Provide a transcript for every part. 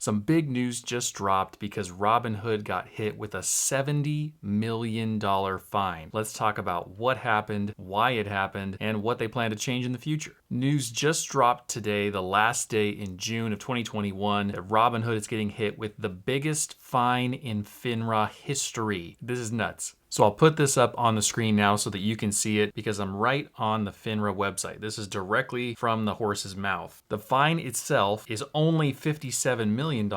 Some big news just dropped because Robinhood got hit with a $70 million fine. Let's talk about what happened, why it happened, and what they plan to change in the future. News just dropped today, the last day in June of 2021, that Robinhood is getting hit with the biggest fine in FINRA history. This is nuts. So I'll put this up on the screen now so that you can see it because I'm right on the FINRA website. This is directly from the horse's mouth. The fine itself is only $57 million,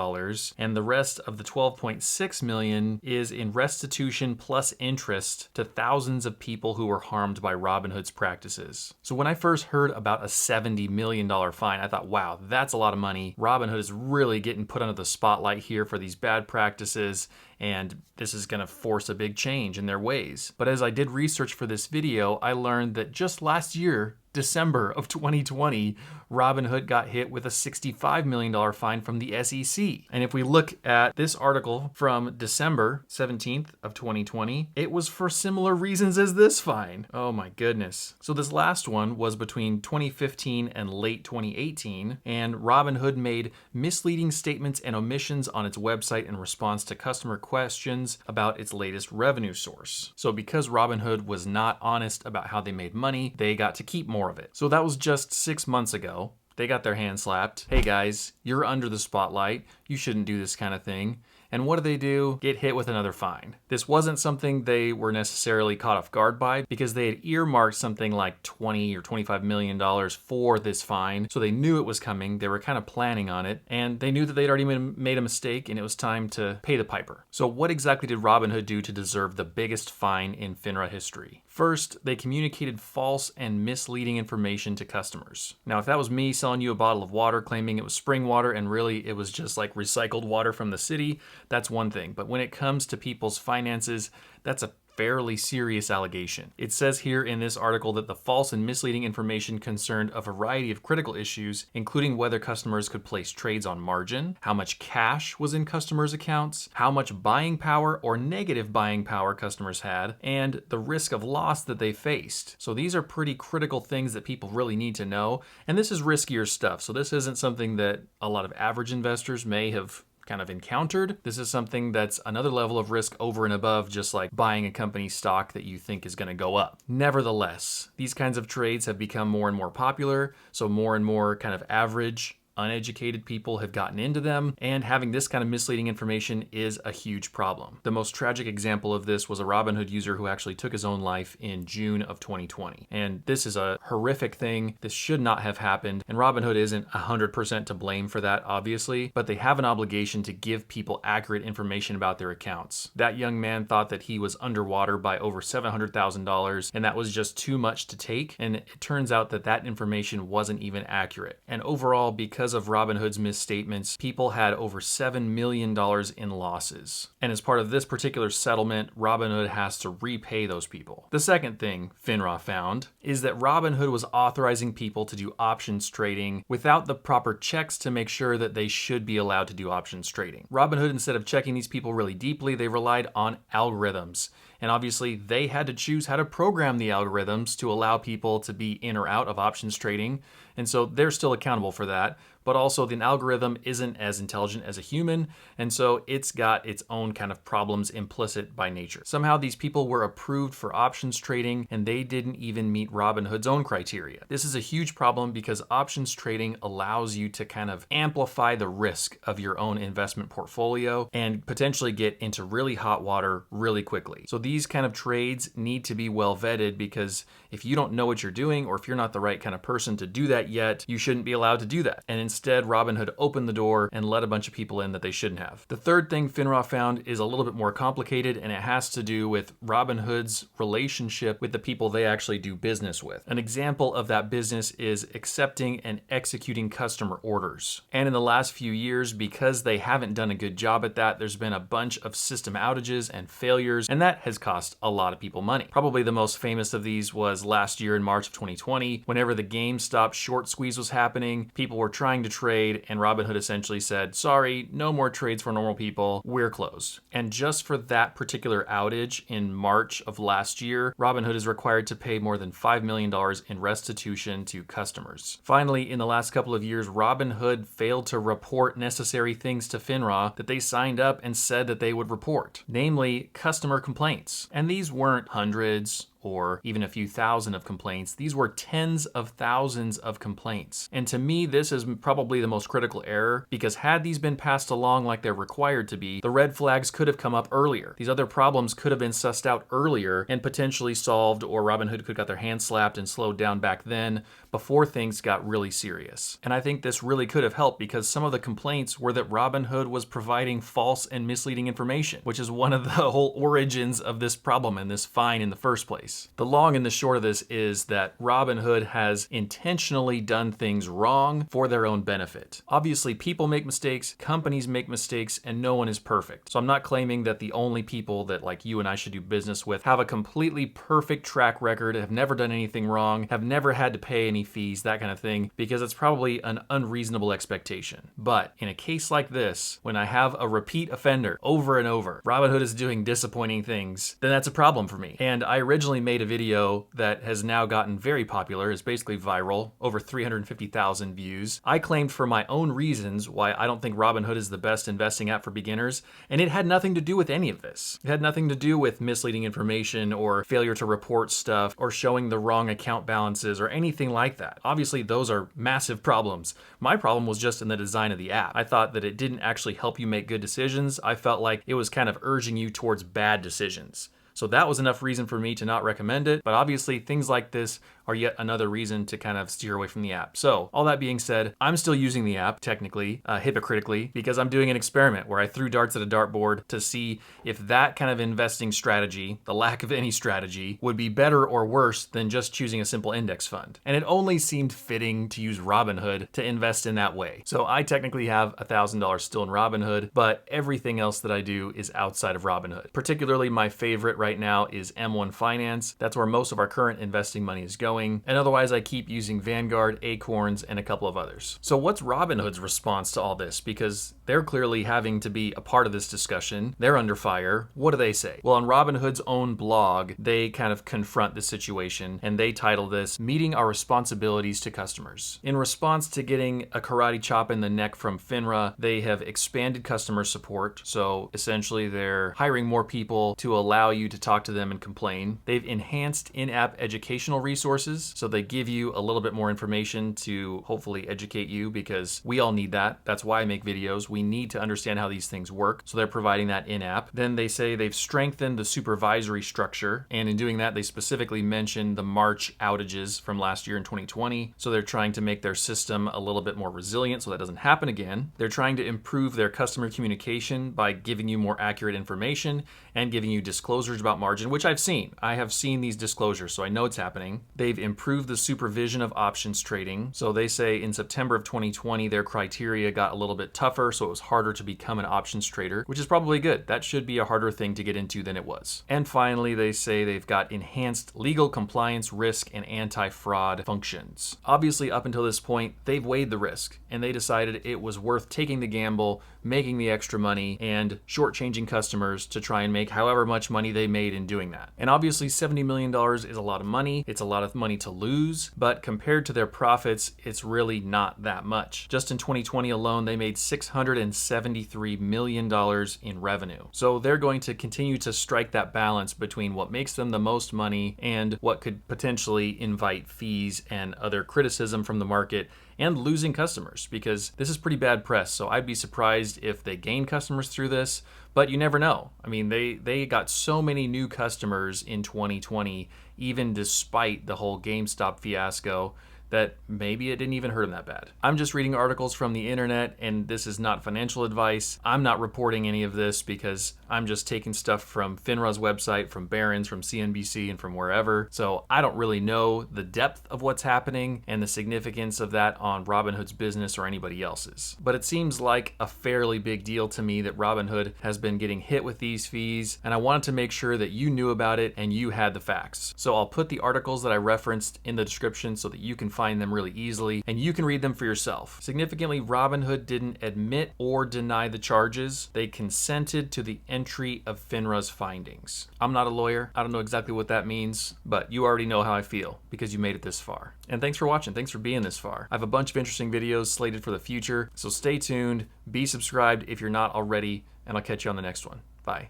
and the rest of the $12.6 million is in restitution plus interest to thousands of people who were harmed by Robinhood's practices. So when I first heard about a $70 million fine, I thought, wow, that's a lot of money. Robinhood is really getting put under the spotlight here for these bad practices, and this is going to force a big change in their ways. But as I did research for this video, I learned that just last year, December of 2020, Robinhood got hit with a $65 million fine from the SEC. And if we look at this article from December 17th of 2020, it was for similar reasons as this fine. Oh my goodness. So this last one was between 2015 and late 2018, and Robinhood made misleading statements and omissions on its website in response to customer questions about its latest revenue source. So because Robinhood was not honest about how they made money, they got to keep more of it. So that was just 6 months ago. They got their hand slapped. Hey guys, you're under the spotlight. You shouldn't do this kind of thing. And what do? Get hit with another fine. This wasn't something they were necessarily caught off guard by because they had earmarked something like $20 or $25 million for this fine. So they knew it was coming. They were kind of planning on it. And they knew that they'd already made a mistake and it was time to pay the piper. So what exactly did Robinhood do to deserve the biggest fine in FINRA history? First, they communicated false and misleading information to customers. Now, if that was me selling you a bottle of water claiming it was spring water and really it was just like recycled water from the city, that's one thing. But when it comes to people's finances, that's a fairly serious allegation. It says here in this article that the false and misleading information concerned a variety of critical issues, including whether customers could place trades on margin, how much cash was in customers' accounts, how much buying power or negative buying power customers had, and the risk of loss that they faced. So these are pretty critical things that people really need to know, and this is riskier stuff. So this isn't something that a lot of average investors may have kind of encountered. This is something that's another level of risk over and above just like buying a company's stock that you think is going to go up. Nevertheless, these kinds of trades have become more and more popular, so more and more kind of average uneducated people have gotten into them, and having this kind of misleading information is a huge problem. The most tragic example of this was a Robinhood user who actually took his own life in June of 2020. And this is a horrific thing. This should not have happened, and Robinhood isn't 100% to blame for that, obviously, but they have an obligation to give people accurate information about their accounts. That young man thought that he was underwater by over $700,000, and that was just too much to take, and it turns out that that information wasn't even accurate. And overall, because of Robinhood's misstatements, people had over $7 million in losses. And as part of this particular settlement, Robinhood has to repay those people. The second thing FINRA found is that Robinhood was authorizing people to do options trading without the proper checks to make sure that they should be allowed to do options trading. Robinhood, instead of checking these people really deeply, they relied on algorithms. And obviously, they had to choose how to program the algorithms to allow people to be in or out of options trading. And so they're still accountable for that. But also, the algorithm isn't as intelligent as a human, and so it's got its own kind of problems implicit by nature. Somehow, these people were approved for options trading, and they didn't even meet Robinhood's own criteria. This is a huge problem because options trading allows you to kind of amplify the risk of your own investment portfolio and potentially get into really hot water really quickly. So these kind of trades need to be well vetted, because if you don't know what you're doing, or if you're not the right kind of person to do that yet, you shouldn't be allowed to do that. And instead, Robinhood opened the door and let a bunch of people in that they shouldn't have. The third thing FINRA found is a little bit more complicated, and it has to do with Robinhood's relationship with the people they actually do business with. An example of that business is accepting and executing customer orders. And in the last few years, because they haven't done a good job at that, there's been a bunch of system outages and failures, and that has cost a lot of people money. Probably the most famous of these was last year in March of 2020, whenever the GameStop short squeeze was happening. People were trying to trade, and Robinhood essentially said, sorry, no more trades for normal people, we're closed. And just for that particular outage in March of last year, Robinhood is required to pay more than $5 million in restitution to customers. Finally, in the last couple of years, Robinhood failed to report necessary things to FINRA that they signed up and said that they would report, namely customer complaints. And these weren't hundreds or even a few thousand of complaints. These were tens of thousands of complaints. And to me, this is probably the most critical error, because had these been passed along like they're required to be, the red flags could have come up earlier. These other problems could have been sussed out earlier and potentially solved, or Robinhood could have got their hands slapped and slowed down back then before things got really serious. And I think this really could have helped, because some of the complaints were that Robinhood was providing false and misleading information, which is one of the whole origins of this problem and this fine in the first place. The long and the short of this is that Robinhood has intentionally done things wrong for their own benefit. Obviously, people make mistakes, companies make mistakes, and no one is perfect. So I'm not claiming that the only people that like you and I should do business with have a completely perfect track record, have never done anything wrong, have never had to pay any fees, that kind of thing, because it's probably an unreasonable expectation. But in a case like this, when I have a repeat offender over and over, Robinhood is doing disappointing things, then that's a problem for me. And I originally made a video that has now gotten very popular, is basically viral, over 350,000 views. I claimed for my own reasons why I don't think Robinhood is the best investing app for beginners, and it had nothing to do with any of this. It had nothing to do with misleading information or failure to report stuff or showing the wrong account balances or anything like that. Obviously, those are massive problems. My problem was just in the design of the app. I thought that it didn't actually help you make good decisions. I felt like it was kind of urging you towards bad decisions. So that was enough reason for me to not recommend it. But obviously, things like this are yet another reason to kind of steer away from the app. So all that being said, I'm still using the app technically, hypocritically, because I'm doing an experiment where I threw darts at a dartboard to see if that kind of investing strategy, the lack of any strategy, would be better or worse than just choosing a simple index fund. And it only seemed fitting to use Robinhood to invest in that way. So I technically have $1,000 still in Robinhood, but everything else that I do is outside of Robinhood. Particularly my favorite right now is M1 Finance. That's where most of our current investing money is going. And otherwise, I keep using Vanguard, Acorns, and a couple of others. So what's Robinhood's response to all this? Because they're clearly having to be a part of this discussion. They're under fire. What do they say? Well, on Robinhood's own blog, they kind of confront the situation, and they title this, Meeting Our Responsibilities to Customers. In response to getting a karate chop in the neck from FINRA, they have expanded customer support. So essentially, they're hiring more people to allow you to talk to them and complain. They've enhanced in-app educational resources. So they give you a little bit more information to hopefully educate you, because we all need that. That's why I make videos. We need to understand how these things work. So they're providing that in-app. Then they say they've strengthened the supervisory structure. And in doing that, they specifically mentioned the March outages from last year in 2020. So they're trying to make their system a little bit more resilient so that doesn't happen again. They're trying to improve their customer communication by giving you more accurate information and giving you disclosures about margin, which I've seen. I have seen these disclosures, so I know it's happening. They've improved the supervision of options trading. So they say in September of 2020, their criteria got a little bit tougher, so it was harder to become an options trader, which is probably good. That should be a harder thing to get into than it was. And finally, they say they've got enhanced legal compliance, risk, and anti-fraud functions. Obviously, up until this point, they've weighed the risk, and they decided it was worth taking the gamble, making the extra money, and shortchanging customers to try and make however much money they made in doing that. And obviously, $70 million is a lot of money. It's a lot of money to lose, but compared to their profits, it's really not that much. Just in 2020 alone, they made $673 million in revenue. So they're going to continue to strike that balance between what makes them the most money and what could potentially invite fees and other criticism from the market and losing customers, because this is pretty bad press. So I'd be surprised if they gain customers through this, but you never know. I mean, they got so many new customers in 2020, even despite the whole GameStop fiasco, that maybe it didn't even hurt them that bad. I'm just reading articles from the internet, and this is not financial advice. I'm not reporting any of this because I'm just taking stuff from FINRA's website, from Barron's, from CNBC, and from wherever. So I don't really know the depth of what's happening and the significance of that on Robinhood's business or anybody else's. But it seems like a fairly big deal to me that Robinhood has been getting hit with these fees, and I wanted to make sure that you knew about it and you had the facts. So I'll put the articles that I referenced in the description so that you can find find them really easily, and you can read them for yourself. Significantly, Robinhood didn't admit or deny the charges. They consented to the entry of FINRA's findings. I'm not a lawyer. I don't know exactly what that means, but you already know how I feel because you made it this far. And thanks for watching. Thanks for being this far. I have a bunch of interesting videos slated for the future, so stay tuned, be subscribed if you're not already, and I'll catch you on the next one. Bye.